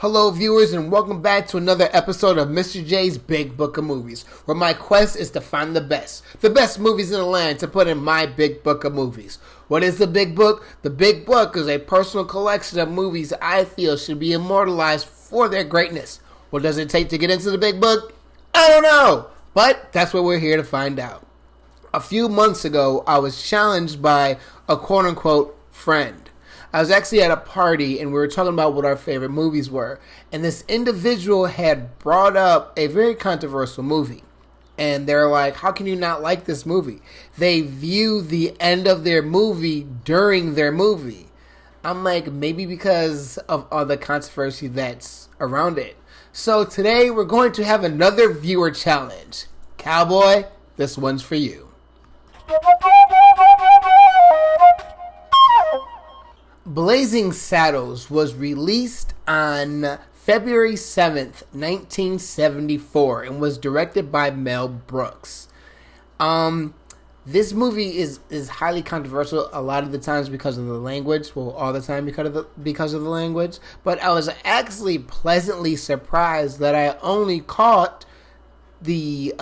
Hello, viewers, and welcome back to another episode of Mr. J's Big Book of Movies, where my quest is to find the best movies in the land to put in my Big Book of Movies. What is the Big Book? The Big Book is a personal collection of movies I feel should be immortalized for their greatness. What does it take to get into the Big Book? I don't know, but that's what we're here to find out. A few months ago, I was challenged by a quote-unquote friend. I was actually at a party and we were talking about what our favorite movies were. And this individual had brought up a very controversial movie. And they're like, how can you not like this movie? They view the end of their movie during their movie. I'm like, maybe because of all the controversy that's around it. So today we're going to have another viewer challenge. Cowboy, this one's for you. Blazing Saddles was released on February 7th, 1974 and was directed by Mel Brooks. This movie is highly controversial a lot of the times because of the language. Well, all the time because of the language. But I was actually pleasantly surprised that I only caught the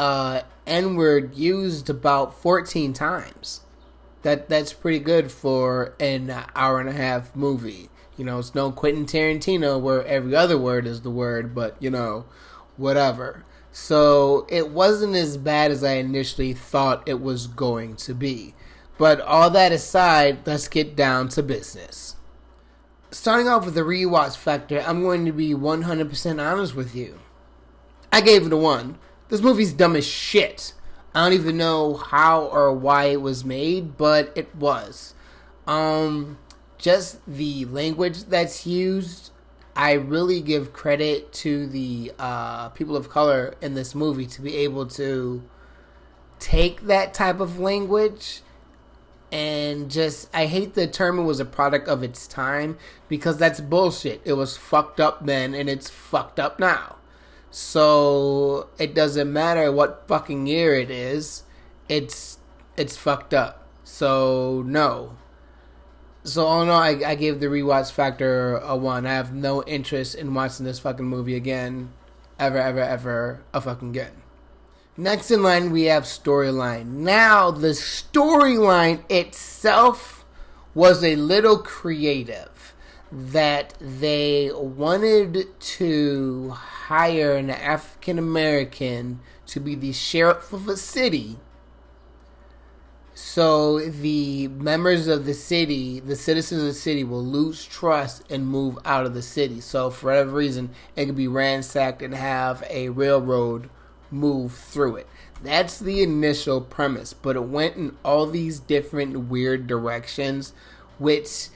N-word used about 14 times. That's pretty good for an hour and a half movie. You know, it's no Quentin Tarantino where every other word is the word, but, you know, whatever. So it wasn't as bad as I initially thought it was going to be. But all that aside, let's get down to business. Starting off with the rewatch factor, I'm going to be 100% honest with you. I gave it a 1. This movie's dumb as shit. I don't even know how or why it was made, but it was. Just the language that's used, I really give credit to the people of color in this movie to be able to take that type of language and just, I hate the term it was a product of its time because that's bullshit. It was fucked up then and it's fucked up now. So it doesn't matter what fucking year it is, it's fucked up. So no. So all in all, I gave the rewatch factor a 1. I have no interest in watching this fucking movie again, ever a fucking again. Next in line we have storyline. Now the storyline itself was a little creative. That they wanted to hire an African American to be the sheriff of a city, so the members of the city, the citizens of the city, will lose trust and move out of the city. So for whatever reason, it could be ransacked and have a railroad move through it. That's the initial premise, but it went in all these different weird directions, which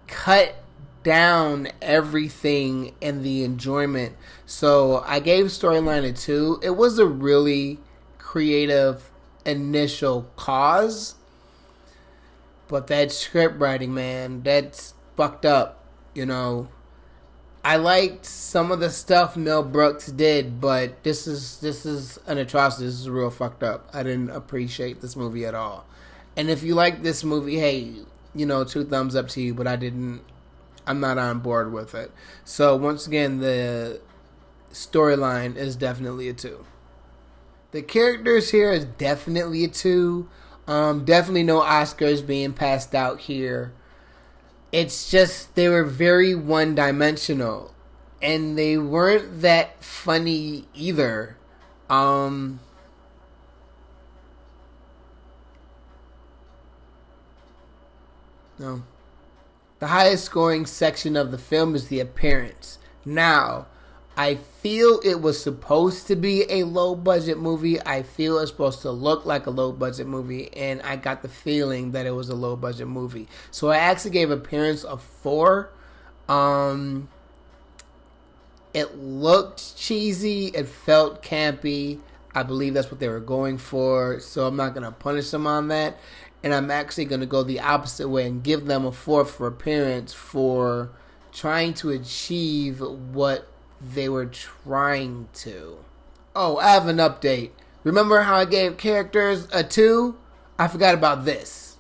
cut down everything and the enjoyment. So I gave storyline a 2. It was a really creative initial cause, but that script writing, man, that's fucked up. You know, I liked some of the stuff Mel Brooks did, but this is an atrocity. This is real fucked up. I didn't appreciate this movie at all. And if you like this movie, hey, you know, 2 thumbs up to you, but I'm not on board with it. So once again, the storyline is definitely a 2. The characters here is definitely a 2. Definitely no Oscars being passed out here. It's just they were very one-dimensional, and they weren't that funny either. No. The highest scoring section of the film is the appearance. Now, I feel it was supposed to be a low budget movie. I feel it's supposed to look like a low budget movie, and I got the feeling that it was a low budget movie. So I actually gave appearance a 4. It looked cheesy. It felt campy. I believe that's what they were going for, so I'm not going to punish them on that. And I'm actually going to go the opposite way and give them a 4 for appearance for trying to achieve what they were trying to. Oh, I have an update. Remember how I gave characters a 2? I forgot about this.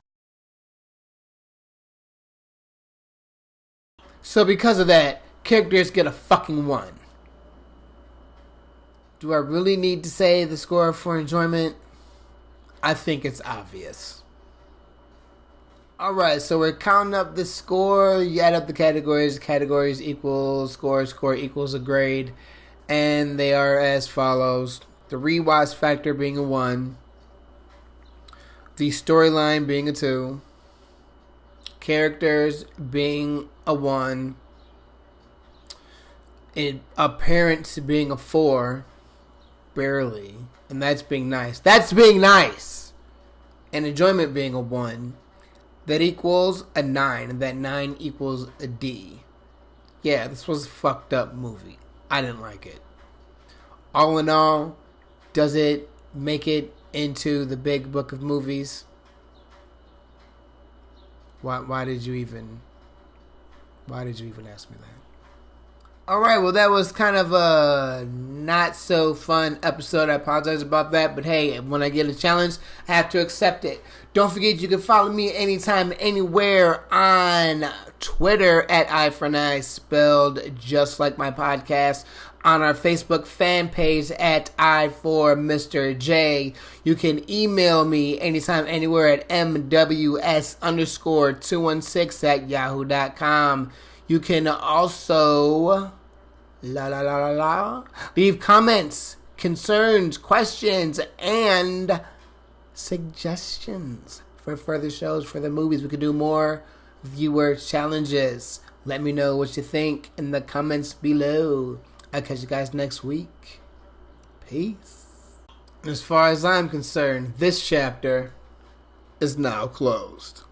So because of that, characters get a fucking 1. Do I really need to say the score for enjoyment? I think it's obvious. Alright, so we're counting up the score. You add up the categories. Categories equals score. Score equals a grade. And they are as follows. The rewatch factor being a 1. The storyline being a 2. Characters being a 1. Appearance being a 4. Barely. And that's being nice. That's being nice! And enjoyment being a 1. That equals a 9. And that 9 equals a D. Yeah, this was a fucked up movie. I didn't like it. All in all, does it make it into the big book of movies? Why did you even ask me that? Alright, well that was kind of a not so fun episode. I apologize about that, but hey, when I get a challenge, I have to accept it. Don't forget you can follow me anytime, anywhere on Twitter at I4Ni, spelled just like my podcast. On our Facebook fan page at I4Mr. You can email me anytime, anywhere at MWS_216 at yahoo.com. You can also leave comments, concerns, questions, and suggestions for further shows, for the movies. We could do more viewer challenges. Let me know what you think in the comments below. I'll catch you guys next week. Peace. As far as I'm concerned, this chapter is now closed.